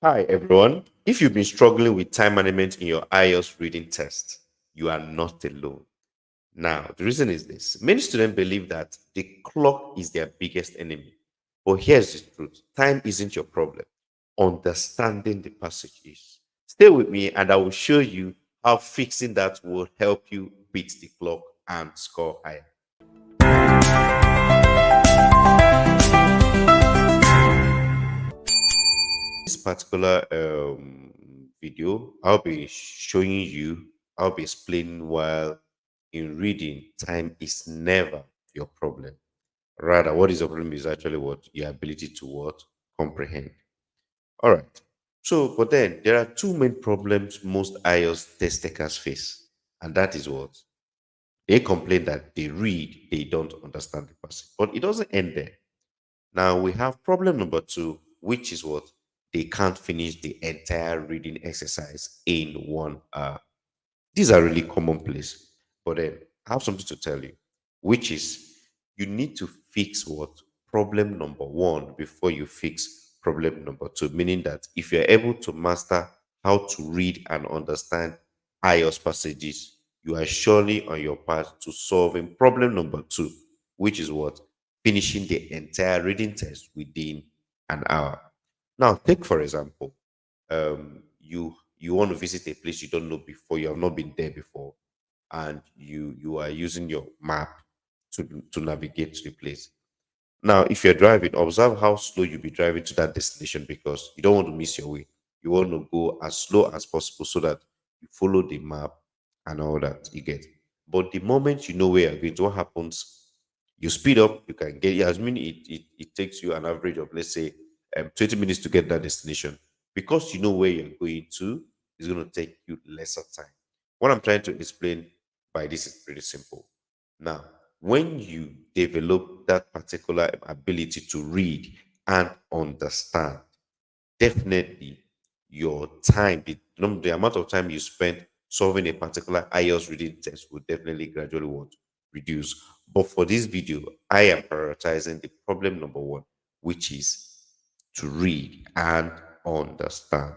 Hi, everyone. If you've been struggling with time management in your IELTS reading test, you are not alone. Now, the reason is this many students believe that the clock is their biggest enemy. But here's the truth time isn't your problem, understanding the passage is. Stay with me, and I will show you how fixing that will help you beat the clock and score higher. This particular video, I'll be showing you, I'll be explaining while in reading, time is never your problem. Rather, what is your problem is actually what your ability to what comprehend. All right. So, but then there are two main problems most IELTS test takers face, and that is what they complain that they read, they don't understand the passage, but it doesn't end there. Now we have problem number two, which is what they can't finish the entire reading exercise in 1 hour. These are really commonplace. But then I have something to tell you, which is you need to fix what problem number one before you fix problem number two. Meaning that if you're able to master how to read and understand IELTS passages, you are surely on your path to solving problem number two, which is what finishing the entire reading test within an hour. Now, take for example, you want to visit a place you don't know before, you have not been there before, and you are using your map to navigate to the place. Now, if you're driving, observe how slow you'll be driving to that destination because you don't want to miss your way. You want to go as slow as possible so that you follow the map and all that you get. But the moment you know where you're going to, what happens? You speed up, you can get, yeah, as mean it takes you an average of, let's say, 20 minutes to get that destination. Because you know where you're going to, it's going to take you lesser time. What I'm trying to explain by this is pretty simple. Now, when you develop that particular ability to read and understand, definitely your time, the amount of time you spend solving a particular IELTS reading test will definitely gradually want reduce. But for this video, I am prioritizing the problem number one, which is to read and understand.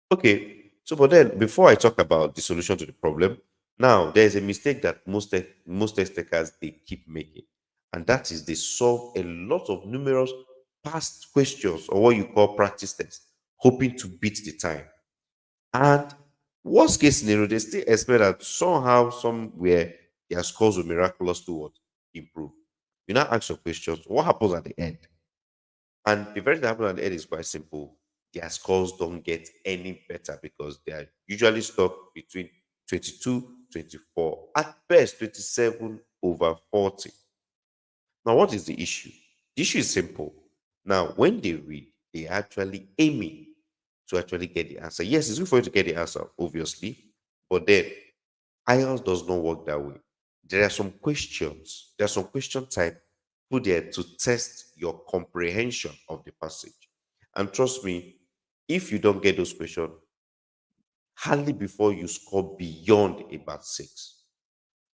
Okay, so but then before I talk about the solution to the problem, now there is a mistake that most test takers they keep making, and that is they solve a lot of numerous past questions or what you call practice tests, hoping to beat the time. And worst case scenario, they still expect that somehow, somewhere, their scores will miraculously what improve. You now ask your questions, what happens at the end? And the very thing that happens at the end is quite simple. Their scores don't get any better because they are usually stuck between 22, 24, at best 27 over 40. Now, what is the issue? The issue is simple. Now, when they read, they actually aiming to actually get the answer. Yes, it's good for you to get the answer, obviously, but then IELTS does not work that way. There are some questions, there are some question type put there to test your comprehension of the passage. And trust me, if you don't get those questions, hardly before you score beyond about six.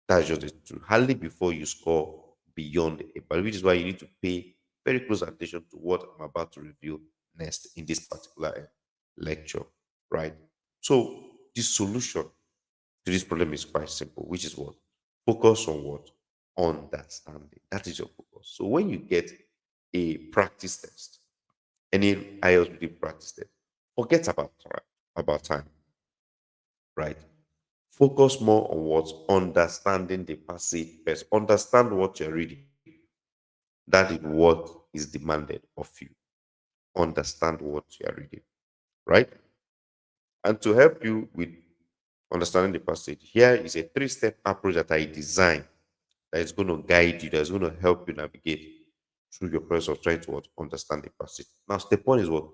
That's just the truth. Hardly before you score beyond a but which is why you need to pay very close attention to what I'm about to review next in this particular lecture, right? So the solution to this problem is quite simple, which is what? Focus on what? Understanding. That is your focus. So when you get a practice test, any IELTS reading practice test, forget about time, right? Focus more on what understanding the passage first. Understand what you're reading. That is what is demanded of you. Understand what you are reading, right? And to help you with understanding the passage, here is a three-step approach that I designed that is going to guide you, that's going to help you navigate through your process of trying to what, understand the passage. Now, step one is what?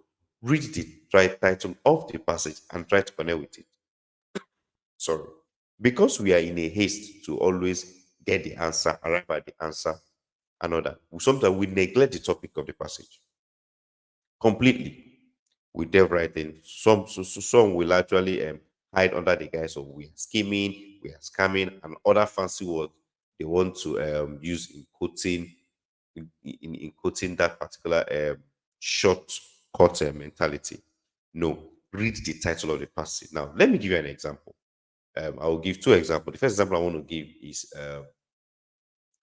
Read the right title of the passage and try to connect with it. Sorry. Because we are in a haste to always get the answer, arrive at the answer, and all that, sometimes we neglect the topic of the passage completely. We delve right in. Some will actually hide under the guise of we are scheming, we are scamming, and other fancy words they want to use in quoting in quoting that particular short. cut mentality. No, read the title of the passage. Now, let me give you an example. I will give two examples. The first example I want to give is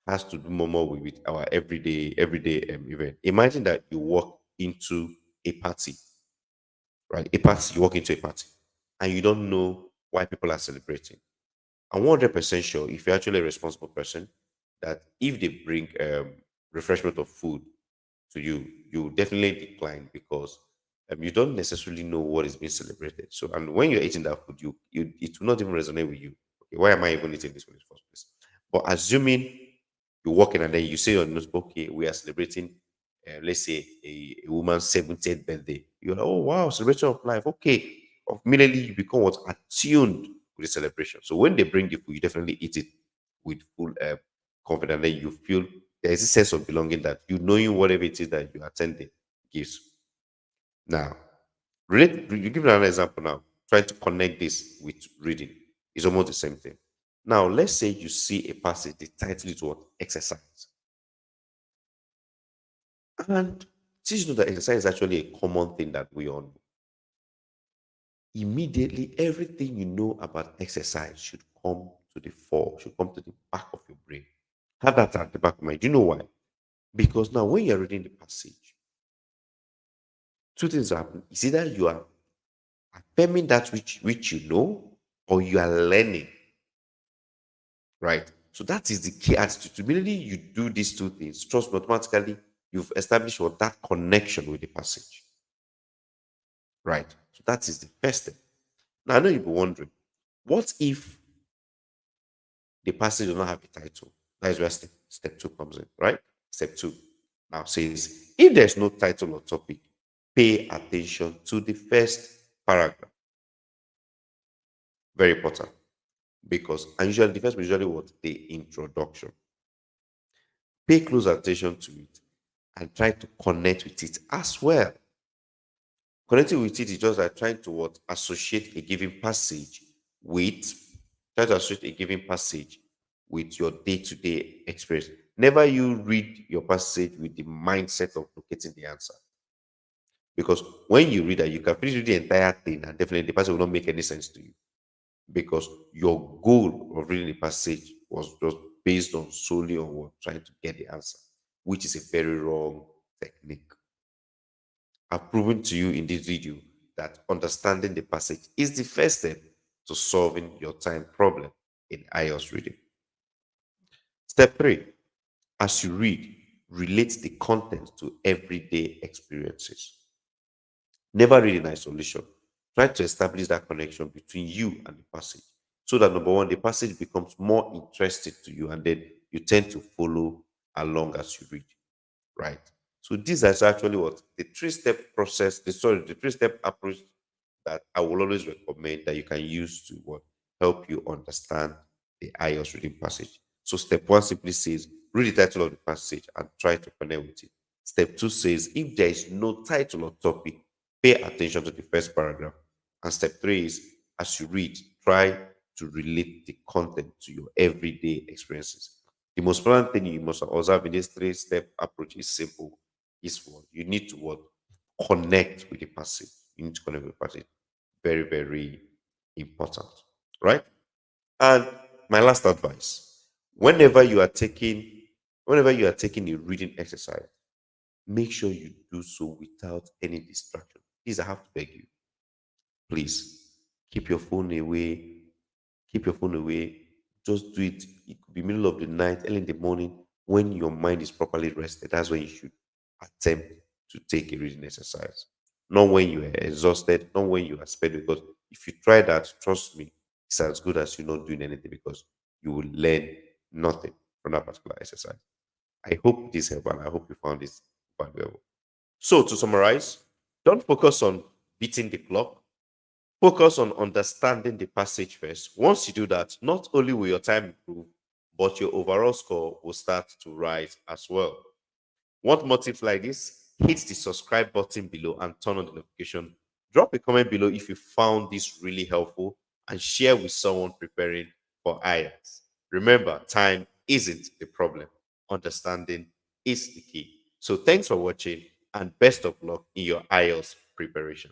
has to do more with our everyday event. Imagine that you walk into a party, right? A party, you walk into a party, and you don't know why people are celebrating. I'm 100% sure if you're actually a responsible person that if they bring refreshment of food to you, you definitely decline because you don't necessarily know what is being celebrated. So, and when you're eating that food, you it will not even resonate with you. Okay, why am I even eating this food in the first place? But assuming you walk in and then you say on news, okay, we are celebrating, let's say a woman's 70th birthday. You're like, oh wow, celebration of life. Okay, immediately you become what attuned with the celebration. So when they bring the food, you definitely eat it with full confidence. Then you feel there is a sense of belonging that you knowing whatever it is that you are attending gives. Now, you give another example now. Try to connect this with reading. It's almost the same thing. Now, let's say you see a passage, the title is what? Exercise. And since you know that exercise is actually a common thing that we all know, immediately everything you know about exercise should come to the fore, should come to the back of your brain. Have that at the back of your mind. Do you know why? Because now when you're reading the passage, two things happen. It's either you are affirming that which you know, or you are learning, right? So that is the key attitude. Immediately you do these two things, trust me, automatically you've established what that connection with the passage, right? So that is the first step. Now I know you'll be wondering, what if the passage does not have a title? That is where step two comes in, right? Step two now says if there's no title or topic, pay attention to the first paragraph. Very important. Because and usually the first is usually what the introduction. Pay close attention to it and try to connect with it as well. Connecting with it is just like trying to what associate a given passage with try to associate a given passage with your day-to-day experience. Never you read your passage with the mindset of locating the answer. Because when you read that, you can finish reading the entire thing and definitely the passage will not make any sense to you. Because your goal of reading the passage was just based on solely on what trying to get the answer, which is a very wrong technique. I've proven to you in this video that understanding the passage is the first step to solving your time problem in IELTS reading. Step three, as you read, relate the content to everyday experiences. Never read in isolation. Try to establish that connection between you and the passage so that number one, the passage becomes more interesting to you and then you tend to follow along as you read, right? So this is actually what the three-step process, the three-step approach that I will always recommend that you can use to what help you understand the IELTS reading passage. So step one simply says read the title of the passage and try to connect with it. Step two says if there is no title or topic, pay attention to the first paragraph. And step three is as you read, try to relate the content to your everyday experiences. The most important thing you must observe in this three-step approach is simple. Is what you need to what connect with the passage. You need to connect with the passage. Very, very important. Right? And my last advice: whenever you are taking, whenever you are taking a reading exercise, make sure you do so without any distraction. Please, I have to beg you. Please keep your phone away. Keep your phone away. Just do it. It could be middle of the night, early in the morning, when your mind is properly rested. That's when you should attempt to take a reading exercise. Not when you are exhausted, not when you are spent. Because if you try that, trust me, it's as good as you not doing anything because you will learn nothing from that particular exercise. I hope this helped and I hope you found this valuable. So to summarize, don't focus on beating the clock. Focus on understanding the passage first. Once you do that, not only will your time improve, but your overall score will start to rise as well. Want more tips like this? Hit the subscribe button below and turn on the notification. Drop a comment below if you found this really helpful and share with someone preparing for IELTS. Remember, time isn't the problem. Understanding is the key. So thanks for watching and best of luck in your IELTS preparation.